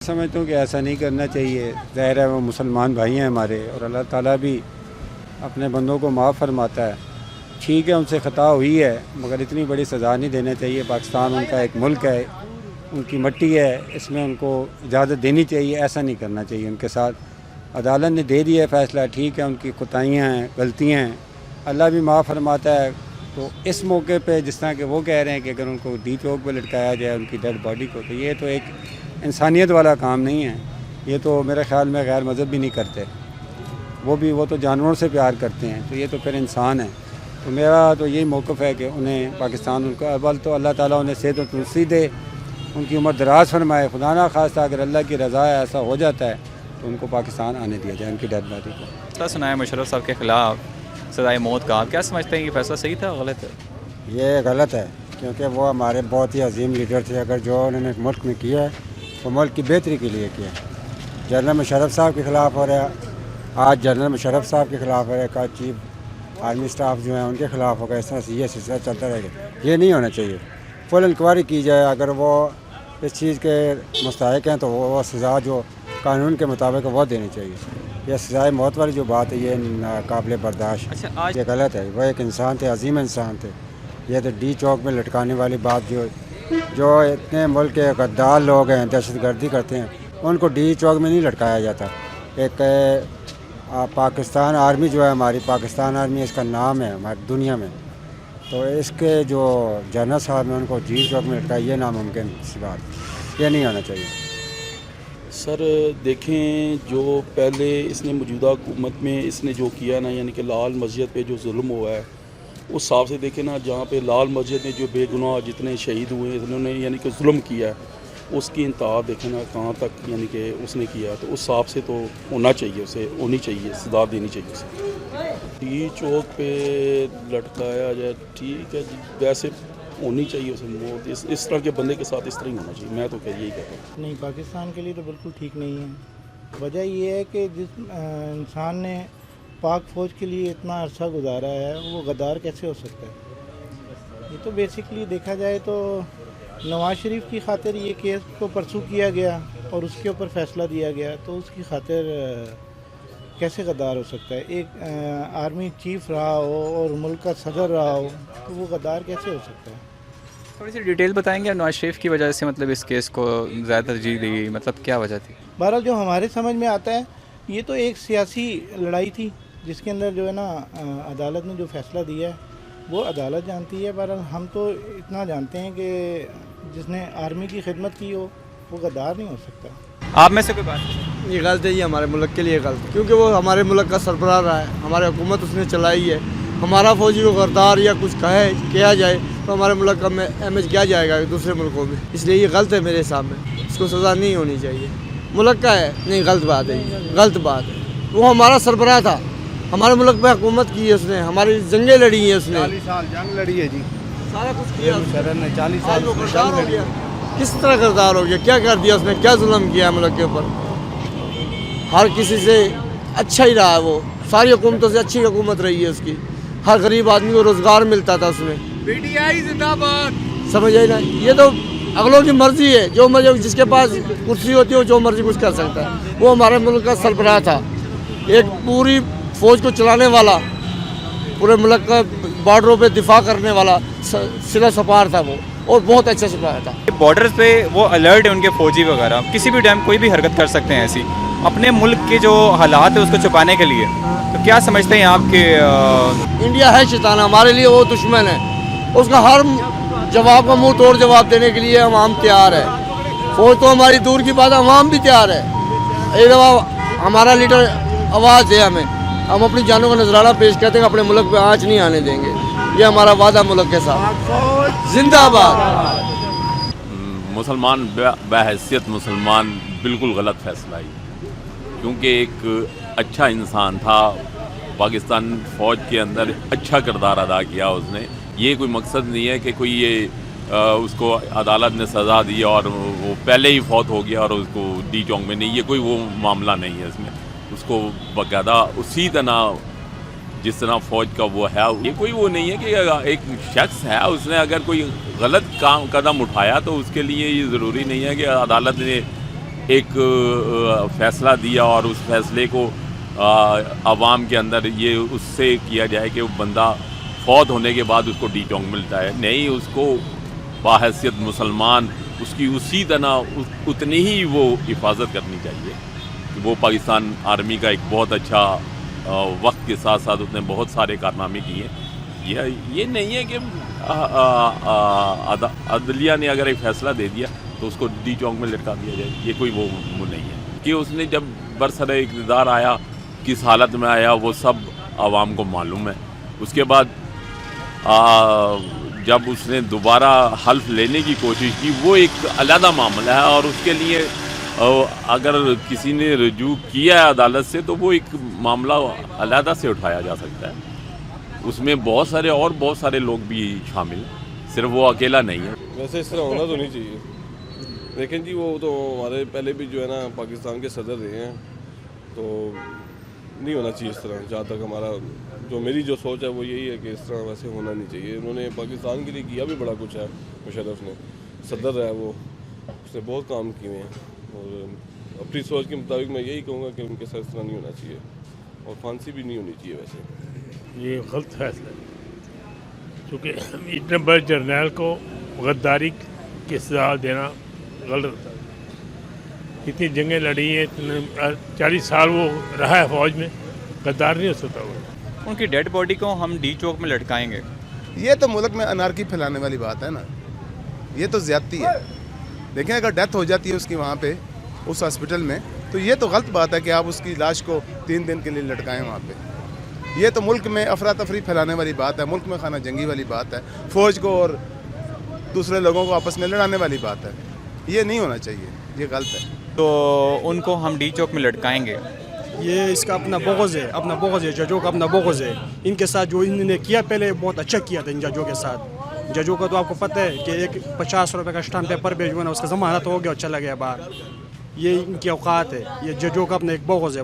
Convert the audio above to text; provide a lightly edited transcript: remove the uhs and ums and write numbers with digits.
سمجھتا ہوں کہ ایسا نہیں کرنا چاہیے. ظاہر ہے وہ مسلمان بھائی ہیں ہمارے، اور اللہ تعالیٰ بھی اپنے بندوں کو معاف فرماتا ہے. ٹھیک ہے ان سے خطا ہوئی ہے، مگر اتنی بڑی سزا نہیں دینا چاہیے. پاکستان ان کا ایک ملک ہے، ان کی مٹی ہے، اس میں ان کو اجازت دینی چاہیے. ایسا نہیں کرنا چاہیے ان کے ساتھ. عدالت نے دے دیا ہے فیصلہ، ٹھیک ہے ان کی خطائیاں ہیں، غلطیاں ہیں، اللہ بھی معاف فرماتا ہے. تو اس موقع پہ جس طرح کہ وہ کہہ رہے ہیں کہ اگر ان کو ڈی چوک پہ لٹکایا جائے ان کی ڈیڈ باڈی کو، تو یہ تو ایک انسانیت والا کام نہیں ہے. یہ تو میرے خیال میں غیر مذہب بھی نہیں کرتے. وہ تو جانوروں سے پیار کرتے ہیں، تو یہ تو پھر انسان ہے. تو میرا تو یہی موقف ہے کہ انہیں پاکستان ان کو اول تو اللہ تعالیٰ انہیں صحت و تندرستی دے، ان کی عمر دراز فرمائے. خدا نہ خواستہ اگر اللہ کی رضا ہے ایسا ہو جاتا ہے تو ان کو پاکستان آنے دیا جائے، ان کی ڈیڈ باڈی کو. فیصلہ سنا ہے مشرف صاحب کے خلاف سزائے موت کا، آپ کیا سمجھتے ہیں یہ فیصلہ صحیح تھا غلط ہے؟ یہ غلط ہے، کیونکہ وہ ہمارے بہت ہی عظیم لیڈر تھے. اگر جو انہوں نے ملک میں کیا ہے وہ ملک کی بہتری کے لیے کیا ہے. جنرل مشرف صاحب کے خلاف ہو رہا ہے، آج جنرل مشرف صاحب کے خلاف ہو رہا ہے، کا چیف آرمی اسٹاف جو ہیں ان کے خلاف ہوگا. اس طرح سے یہ سلسلہ چلتا رہے گا. یہ نہیں ہونا چاہیے. فل انکوائری کی جائے، اگر وہ اس چیز کے مستحق ہیں تو وہ سزا جو قانون کے مطابق وہ دینی چاہیے. یہ سزائے موت والی جو بات ہے یہ ناقابل برداشت، یہ غلط ہے. وہ ایک انسان تھے، عظیم انسان تھے. یہ تو ڈی چوک میں لٹکانے والی بات جو اتنے ملک کے غدار لوگ ہیں، دہشت گردی کرتے ہیں، ان کو ڈی چوک میں نہیں لٹکایا جاتا. ایک پاکستان آرمی جو ہے ہماری پاکستان آرمی اس کا نام ہے ہماری دنیا میں، تو اس کے جو جنرل صاحب نے ان کو ڈی چوک میں لٹکایا، یہ ناممکن سی بات، یہ نہیں ہونا چاہیے. سر دیکھیں، جو پہلے اس نے موجودہ حکومت میں اس نے جو کیا نا، یعنی کہ لال مسجد پہ جو ظلم ہوا ہے، اس حساب سے دیکھیں نا، جہاں پہ لال مسجد میں جو بے گناہ جتنے شہید ہوئے انہوں نے یعنی کہ ظلم کیا ہے، اس کی انتہا دیکھیں نا کہاں تک یعنی کہ اس نے کیا. تو اس حساب سے تو ہونا چاہیے، اسے ہونی چاہیے، سزا دینی چاہیے اسے. ڈی چوک پہ لٹکایا جائے، ٹھیک ہے جی، ویسے ہونی چاہیے اسے موت. اس طرح کے بندے کے ساتھ اس طرح ہی ہونا چاہیے. میں تو یہی کہتا ہوں. نہیں، پاکستان کے لیے تو بالکل ٹھیک نہیں ہے. وجہ یہ ہے کہ جس انسان نے پاک فوج کے لیے اتنا عرصہ گزارا ہے وہ غدار کیسے ہو سکتا ہے؟ یہ تو بیسکلی دیکھا جائے تو نواز شریف کی خاطر یہ کیس کو پرسو کیا گیا اور اس کے اوپر فیصلہ دیا گیا، تو اس کی خاطر کیسے غدار ہو سکتا ہے؟ ایک آرمی چیف رہا ہو اور ملک کا صدر رہا ہو تو وہ غدار کیسے ہو سکتا ہے؟ تھوڑی سی ڈیٹیل بتائیں گے نواز شریف کی وجہ سے، مطلب اس کیس کو زیادہ ترجیح دی گئی، مطلب کیا وجہ تھی؟ بہرحال جو ہمارے سمجھ میں آتا ہے یہ تو ایک سیاسی لڑائی تھی جس کے اندر جو ہے نا عدالت نے جو فیصلہ دیا ہے وہ عدالت جانتی ہے. بہرحال ہم تو اتنا جانتے ہیں کہ جس نے آرمی کی خدمت کی ہو وہ غدار نہیں ہو سکتا. آپ میں سے کوئی بات؟ یہ غلط ہے، یہ ہمارے ملک کے لیے غلط ہے، کیونکہ وہ ہمارے ملک کا سربراہ رہا ہے، ہماری حکومت اس نے چلائی ہے. ہمارا فوجی کو غدار یا کچھ کیا جائے تو ہمارے ملک کا امیج کیا جائے گا دوسرے ملکوں میں. اس لیے یہ غلط ہے میرے حساب میں، اس کو سزا نہیں ہونی چاہیے. ملک کا ہے، نہیں غلط بات ہے، یہ غلط بات ہے. وہ ہمارا سربراہ تھا، ہمارے ملک پہ حکومت کی ہے اس نے، ہماری جنگیں لڑی ہیں اس نے، 40 سال جنگ لڑی ہے جی، سارا کچھ کیا. مشرف نے 40 سال غدار ہو گیا. کس طرح غدار ہو گیا؟ کیا کر دیا اس نے؟ کیا ظلم کیا ہے ملک کے اوپر؟ ہر کسی سے اچھا ہی رہا ہے وہ، ساری حکومتوں سے اچھی حکومت رہی ہے اس کی. ہر غریب آدمی کو روزگار ملتا تھا اس میں. PTI زندہ باد. سمجھ آئی نا؟ یہ تو اگلوں کی مرضی ہے، جو جس کے پاس کرسی ہوتی ہے وہ جو مرضی کچھ کر سکتا ہے. وہ ہمارے ملک کا سربراہ تھا، ایک پوری فوج کو چلانے والا، پورے ملک کا بارڈروں پہ دفاع کرنے والا سلا سپار تھا وہ، اور بہت اچھا سپاہی تھا. بارڈرز پہ وہ الرٹ ہے ان کے فوجی وغیرہ، کسی بھی ٹائم کوئی بھی حرکت کر سکتے ہیں ایسی اپنے ملک کے جو حالات ہے اس کو چھپانے کے لیے. تو کیا سمجھتے ہیں آپ کہ انڈیا ہے شیطان، ہمارے لیے وہ دشمن ہے، اس کا ہر جواب کا منہ توڑ جواب دینے کے لیے عوام تیار ہے. فوج تو ہماری دور کی بات ہے، عوام بھی تیار ہے. ایک دفعہ ہمارا لیڈر آواز دے ہمیں، ہم اپنی جانوں کا نذرانہ پیش کرتے ہیں کہ اپنے ملک پہ آنچ نہیں آنے دیں گے. یہ ہمارا وعدہ ملک کے ساتھ. زندہ باد. مسلمان بحیثیت مسلمان بالکل غلط فیصلہ ہے، کیونکہ ایک اچھا انسان تھا، پاکستان فوج کے اندر اچھا کردار ادا کیا اس نے. یہ کوئی مقصد نہیں ہے کہ کوئی یہ اس کو عدالت نے سزا دی اور وہ پہلے ہی فوت ہو گیا اور اس کو ڈی چوک میں نہیں. یہ کوئی وہ معاملہ نہیں ہے اس میں. اس کو باقاعدہ اسی طرح جس طرح فوج کا وہ ہے، یہ کوئی وہ نہیں ہے کہ ایک شخص ہے اس نے اگر کوئی غلط قدم اٹھایا تو اس کے لیے یہ ضروری نہیں ہے کہ عدالت نے ایک فیصلہ دیا اور اس فیصلے کو عوام کے اندر یہ اس سے کیا جائے کہ وہ بندہ فوت ہونے کے بعد اس کو ڈی ٹونگ ملتا ہے، نہیں، اس کو باحیثیت مسلمان اس کی اسی طرح اتنی ہی وہ حفاظت کرنی چاہیے کہ وہ پاکستان آرمی کا ایک بہت اچھا وقت کے ساتھ ساتھ اس نے بہت سارے کارنامے کیے ہیں۔ یہ نہیں ہے کہ عدلیہ نے اگر ایک فیصلہ دے دیا تو اس کو ڈی چونک میں لٹکا دیا جائے، یہ کوئی وہ نہیں ہے کہ اس نے جب برسر اقتدار آیا کس حالت میں آیا وہ سب عوام کو معلوم ہے۔ اس کے بعد جب اس نے دوبارہ حلف لینے کی کوشش کی وہ ایک علیحدہ معاملہ ہے، اور اس کے لیے اگر کسی نے رجوع کیا ہے عدالت سے تو وہ ایک معاملہ علیحدہ سے اٹھایا جا سکتا ہے، اس میں بہت سارے لوگ بھی شامل ہیں، صرف وہ اکیلا نہیں ہے۔ ویسے اس طرح ہونا تو نہیں چاہیے، لیکن جی وہ تو ہمارے پہلے بھی جو ہے نا پاکستان کے صدر رہے ہیں، تو نہیں ہونا چاہیے اس طرح۔ جہاں تک ہمارا میری جو سوچ ہے وہ یہی ہے کہ اس طرح ویسے ہونا نہیں چاہیے۔ انہوں نے پاکستان کے لیے کیا بھی بڑا کچھ ہے، مشرف نے، صدر ہے وہ، اس نے بہت کام کیے ہیں، اور اپنی سوچ کے مطابق میں یہی کہوں گا کہ ان کے ساتھ اس طرح نہیں ہونا چاہیے، اور پھانسی بھی نہیں ہونی چاہیے ویسے۔ یہ غلط فیصلہ ہے، کیونکہ اتنے بڑے جرنیل کو غداری کی سزا دینا غلط ہے۔ اتنی جنگیں لڑی ہیں، 40 سال وہ رہا ہے فوج میں، غدار نہیں ہو سکتا وہ۔ ان کی ڈیڈ باڈی کو ہم ڈی چوک میں لٹکائیں گے، یہ تو ملک میں انارکی پھیلانے والی بات ہے نا، یہ تو زیادتی ہے۔ دیکھیں اگر ڈیتھ ہو جاتی ہے اس کی وہاں پہ اس ہاسپٹل میں تو یہ تو غلط بات ہے کہ آپ اس کی لاش کو 3 دن کے لیے لٹکائیں وہاں پہ۔ یہ تو ملک میں افراتفری پھیلانے والی بات ہے، ملک میں خانہ جنگی والی بات ہے، فوج کو اور دوسرے لوگوں کو آپس میں لڑانے والی بات ہے۔ یہ نہیں ہونا چاہیے، یہ غلط ہے۔ تو ان کو ہم ڈی چوک میں لٹکائیں گے۔ یہ اس کا اپنا بغض ہے، ججوں کا اپنا بغض ہے۔ ان کے ساتھ جو انہوں نے کیا پہلے بہت اچھا کیا تھا ان ججوں کے ساتھ۔ ججوں کا تو آپ کو پتہ ہے کہ ایک 50 روپے کا اسٹامپ پیپر بھیجوانا، اس کا ضمانت ہو گیا اور چلا گیا باہر۔ یہ ان کی اوقات ہے، یہ ججوں کا اپنا ایک بغض ہے۔